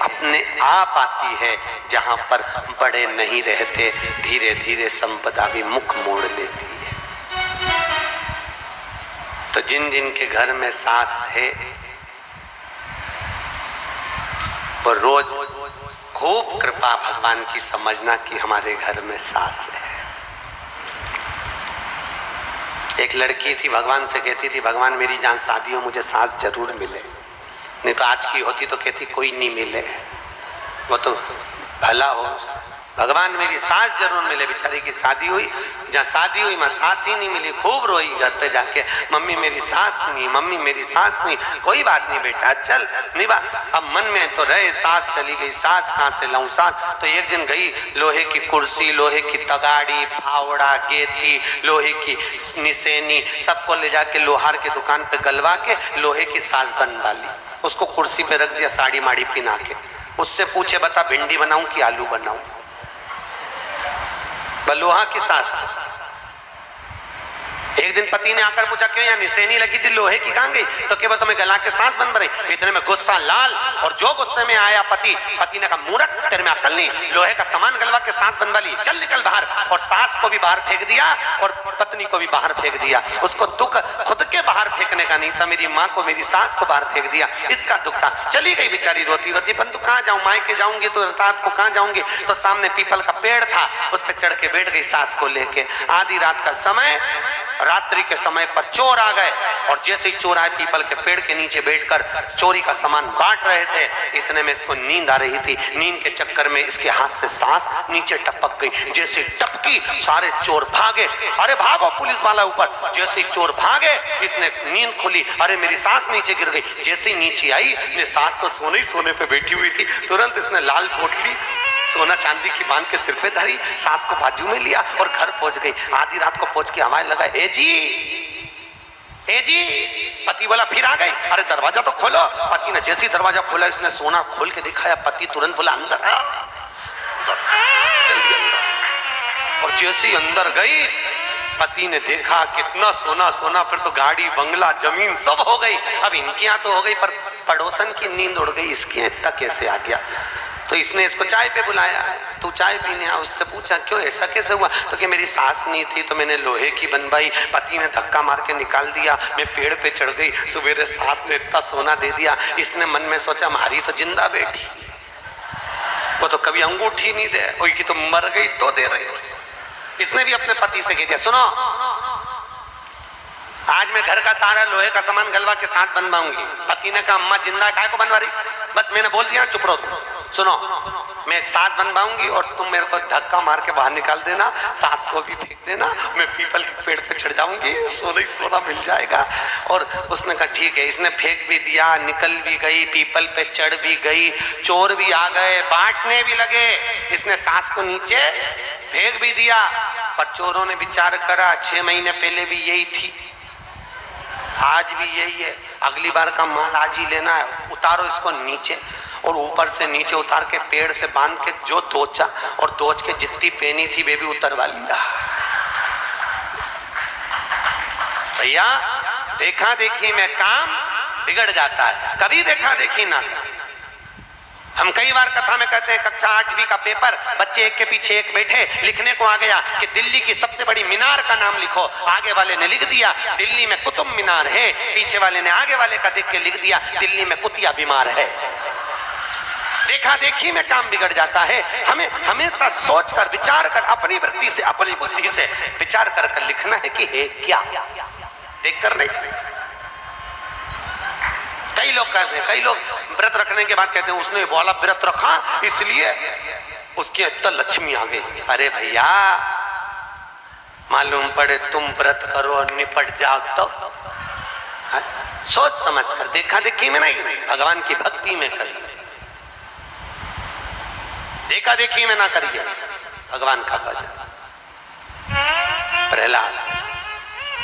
अपने आप आती है, जहां पर बड़े नहीं रहते, धीरे धीरे संपदा भी मुख मोड़ लेती है। तो जिन जिन के घर में सास है वो रोज खूब कृपा भगवान की समझना कि हमारे घर में सास है। एक लड़की थी, भगवान से कहती थी, भगवान मेरी जहां शादी हो मुझे सास जरूर मिले, नहीं तो आज की होती तो कहती कोई नहीं मिले, वो तो भला हो, भगवान मेरी सास जरूर मिले। बेचारी की शादी हुई, जहाँ शादी हुई वहाँ सास ही नहीं मिली, खूब रोई घर पे जाके, मम्मी मेरी सास नहीं, मम्मी मेरी सास नहीं। कोई बात नहीं बेटा, चल निभा। अब मन में तो रहे सास चली गई, सास कहाँ से लाऊं सास। तो एक दिन गई, लोहे की कुर्सी, लोहे की तगाड़ी, फावड़ा, गेती, लोहे की निसेनी, सबको ले जाके लोहार की दुकान पे गलवा के लोहे की सास बनवा ली। उसको कुर्सी पे रख दिया, साड़ी माड़ी पिना के। उससे पूछे बता भिंडी बनाऊं कि आलू बनाऊं? लोहा की सास। एक दिन पति ने आकर पूछा क्यों, यहाँ निसेनी लगी थी लोहे की कहां गई? तो क्या तुम्हें गला के सांस बन रही? इतने में गुस्सा लाल, और जो गुस्से में आया पति ने कहा मूर्ख, तेरे में अक्ल नहीं, लोहे का सामान गलवा के सांस बनवा ली, चल निकल बाहर। और सास को भी बाहर फेंक दिया और पत्नी को भी बाहर फेंक दिया। उसको दुख खुद के बाहर फेंकने का नहीं था, मेरी माँ को, मेरी सास को बाहर फेंक दिया, इसका दुख था। चली गई बेचारी रोती रोती, परंतु कहाँ जाऊं, मायके जाऊंगी तो रात को कहाँ जाऊंगी? तो सामने पीपल का पेड़ था, उस पर चढ़ के बैठ गई सास को लेके। आधी रात का समय, रात्रि के समय पर चोर आ गए, और जैसे ही चोर आए पीपल के पेड़ के नीचे बैठकर चोरी का सामान बांट रहे थे। इतने में इसको नींद आ रही थी, नींद के चक्कर में इसके हाथ से सांस नीचे टपक गई। जैसे टपकी सारे चोर भागे, अरे भागो पुलिस वाला ऊपर। जैसे ही चोर भागे, इसने नींद खुली, अरे मेरी सांस नीचे गिर गई। जैसे ही नीचे आई, ने सांस तो सोने ही सोने पे बैठी हुई थी, तुरंत इसने लाल पोटली सोना चांदी की बांध के सिर पे धरी, सास को बाजू में लिया और घर पहुंच गई। आधी रात को पहुंच के आवाज लगा, ए जी। पति बोला फिर आ गई, अरे दरवाजा तो खोलो। पति ने जैसे ही दरवाजा खोला, इसने सोना खोल के दिखाया। पति तुरंत बोला अंदर आ, जल्दी अंदर। और जैसे ही अंदर गई, पति ने देखा कितना सोना सोना, फिर तो गाड़ी बंगला जमीन सब हो गई। अब इनके यहाँ तो हो गई, पर पड़ोसन की नींद उड़ गई, इसके यहाँ इतना कैसे आ गया? तो इसने इसको चाय पे बुलाया, तू चाय पीने आ। उससे पूछा क्यों, ऐसा कैसे हुआ? तो कि मेरी सास नहीं थी तो मैंने लोहे की बनवाई, पति ने धक्का मार के निकाल दिया, मैं पेड़ पे चढ़ गई, सवेरे सास ने इतना सोना दे दिया। इसने मन में सोचा हमारी तो जिंदा बेटी, वो तो कभी अंगूठी नहीं दे, कोई की तो मर गई तो दे रही। इसने भी अपने पति से कह दिया, सुनो आज मैं घर का सारा लोहे का सामान गलवा के सांस बनवाऊंगी। पति ने कहा अम्मा जिंदा काय को बनवा रही? बस मैंने बोल दिया ना, चुप रहो तुम। सुनो, मैं सांस बनवाऊंगी और तुम मेरे को धक्का मार के बाहर निकाल देना, सांस को भी फेंक देना, मैं पीपल के पेड़ पे चढ़ जाऊंगी, सोना ही सोना मिल जाएगा। और उसने कहा ठीक है। इसने फेंक भी दिया, निकल भी गई, पीपल पे चढ़ भी गई, चोर भी आ गए, बांटने भी लगे। इसने सांस को नीचे फेंक भी दिया, पर चोरों ने विचार करा 6 महीने पहले भी यही थी, आज भी यही है, अगली बार का माल आज ही लेना है, उतारो इसको नीचे। और ऊपर से नीचे उतार के पेड़ से बांध के जो दोचा, और दोच के जितनी पेनी थी वे भी उतरवा लिया। भैया देखा देखी में काम बिगड़ जाता है, कभी देखा देखी ना। हम कई बार कथा में कहते हैं कक्षा 8वीं का पेपर, बच्चे एक के पीछे एक बैठे, लिखने को आ गया कि दिल्ली की सबसे बड़ी मीनार का नाम लिखो। आगे वाले ने लिख दिया दिल्ली में कुतुब मीनार है, पीछे वाले ने आगे वाले का देख के लिख दिया दिल्ली में कुतिया बीमार है। देखा देखी में काम बिगड़ जाता है। हमें हमेशा सोच कर, विचार कर, अपनी वृत्ति से, अपनी बुद्धि से विचार कर लिखना है कि है क्या, देख कर नहीं। कई लोग कहते हैं, कई लोग व्रत रखने के बाद कहते हैं उसने बोला व्रत रखा इसलिए उसकी इतना लक्ष्मी आ गई। अरे भैया मालूम पड़े तुम व्रत करो और निपट जाओ तो सोच समझ कर, देखा देखी में नहीं, भगवान की भक्ति में करिए, देखा देखी में ना करिए, भगवान का भजन। प्रहलाद